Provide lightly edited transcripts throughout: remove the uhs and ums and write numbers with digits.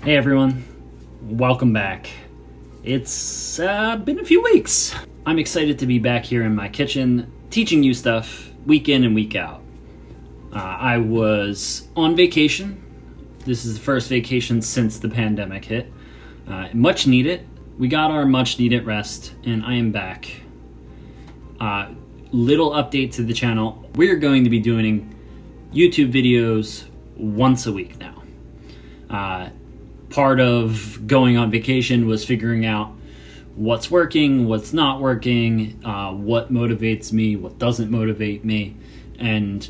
Hey everyone, welcome back. It's been a few weeks. I'm excited to be back here in my kitchen teaching you stuff week in and week out. I was on vacation. This is the first vacation since the pandemic hit. Much needed. We got our much needed rest and I am back. Little update to the channel. We're going to be doing YouTube videos once a week now. Part of going on vacation was figuring out what's working, what's not working, what motivates me, what doesn't motivate me, and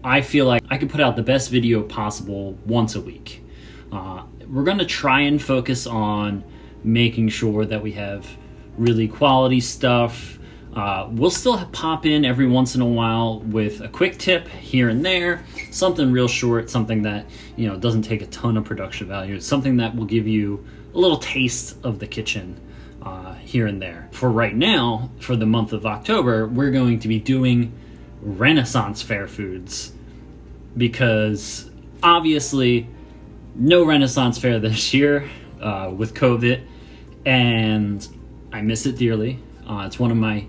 I feel like I could put out the best video possible once a week. We're going to try and focus on making sure that we have really quality stuff. We'll still pop in every once in a while with a quick tip here and there, something real short, something that, doesn't take a ton of production value, something that will give you a little taste of the kitchen here and there. For right now, for the month of October, we're going to be doing Renaissance Faire foods because obviously no Renaissance Faire this year with COVID, and I miss it dearly. It's one of my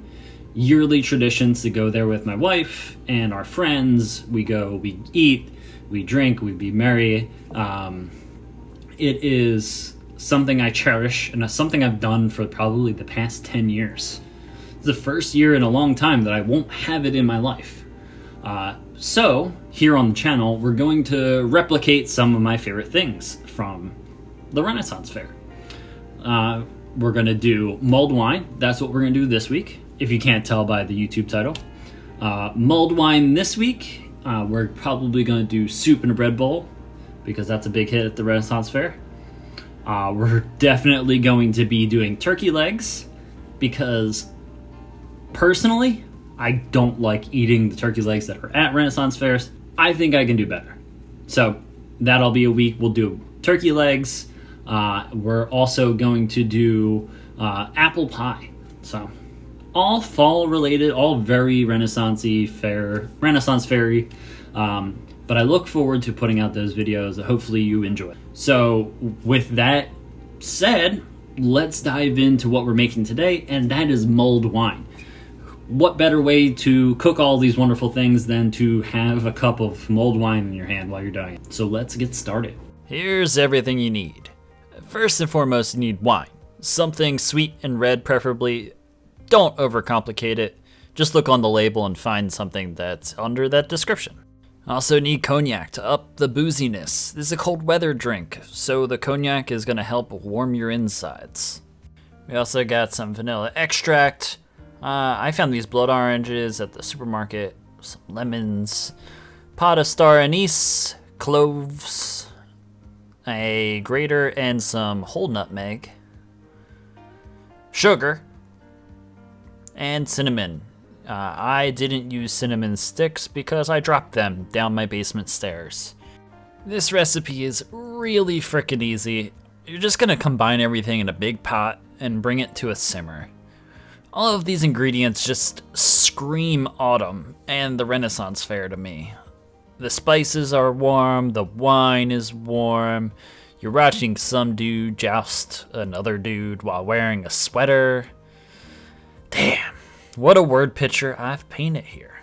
yearly traditions to go there with my wife and our friends. We go, we eat, we drink, we be merry. It is something I cherish and something I've done for probably the past 10 years. It's the first year in a long time that I won't have it in my life. So here on the channel, we're going to replicate some of my favorite things from the Renaissance Faire. We're going to do mulled wine. That's what we're going to do this week, if you can't tell by the YouTube title. Mulled wine this week, we're probably going to do soup in a bread bowl because that's a big hit at the Renaissance Faire. We're definitely going to be doing turkey legs because personally, I don't like eating the turkey legs that are at Renaissance Fairs. I think I can do better. So that'll be a week. We'll do turkey legs. We're also going to do apple pie. So all fall related, all very Renaissance-y, Renaissance Fairy. But I look forward to putting out those videos that hopefully you enjoy. So with that said, let's dive into what we're making today, and that is mulled wine. What better way to cook all these wonderful things than to have a cup of mulled wine in your hand while you're doing it? So let's get started. Here's everything you need. First and foremost, you need wine. Something sweet and red preferably. Don't overcomplicate it. Just look on the label and find something that's under that description. Also need cognac to up the booziness. This is a cold weather drink, so the cognac is going to help warm your insides. We also got some vanilla extract. I found these blood oranges at the supermarket, some lemons, pot of star anise, cloves, a grater, and some whole nutmeg, sugar, and cinnamon. I didn't use cinnamon sticks because I dropped them down my basement stairs. This recipe is really frickin' easy. You're just gonna combine everything in a big pot and bring it to a simmer. All of these ingredients just scream autumn and the Renaissance Faire to me. The spices are warm, the wine is warm, you're watching some dude joust another dude while wearing a sweater. Damn, what a word picture I've painted here.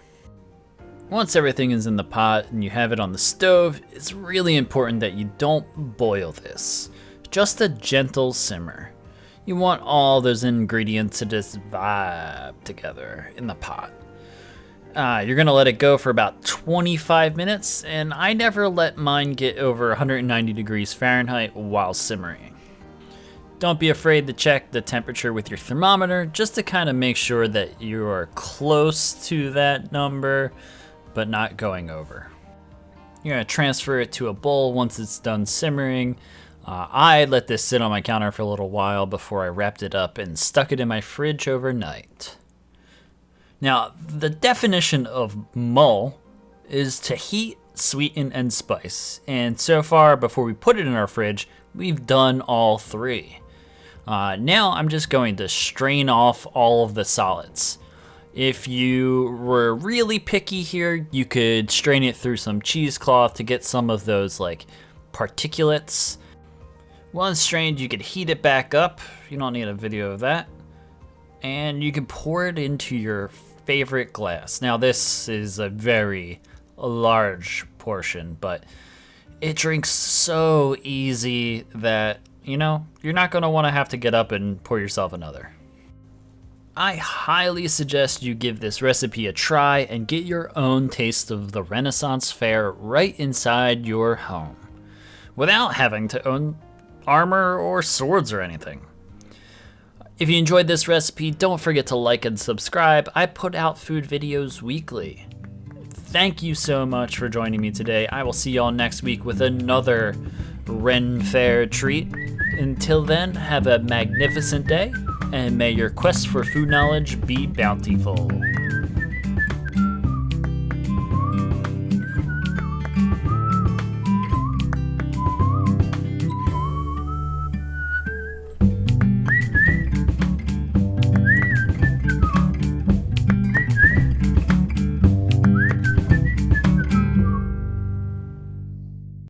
Once everything is in the pot and you have it on the stove, it's really important that you don't boil this. Just a gentle simmer. You want all those ingredients to just vibe together in the pot. You're gonna let it go for about 25 minutes, and I never let mine get over 190 degrees Fahrenheit while simmering. Don't be afraid to check the temperature with your thermometer, just to kind of make sure that you are close to that number, but not going over. You're gonna transfer it to a bowl once it's done simmering. I let this sit on my counter for a little while before I wrapped it up and stuck it in my fridge overnight. Now, the definition of mull is to heat, sweeten, and spice. And so far, before we put it in our fridge, we've done all three. Now I'm just going to strain off all of the solids. If you were really picky here, you could strain it through some cheesecloth to get some of those like particulates. Once strained, you could heat it back up. You don't need a video of that. And you can pour it into your favorite glass. Now this is a very large portion, but it drinks so easy that, you know, you're not going to want to have to get up and pour yourself another. I highly suggest you give this recipe a try and get your own taste of the Renaissance Faire right inside your home, without having to own armor or swords or anything. If you enjoyed this recipe, don't forget to like and subscribe. I put out food videos weekly. Thank you so much for joining me today. I will see y'all next week with another Ren Faire treat. Until then, have a magnificent day, and may your quest for food knowledge be bountiful.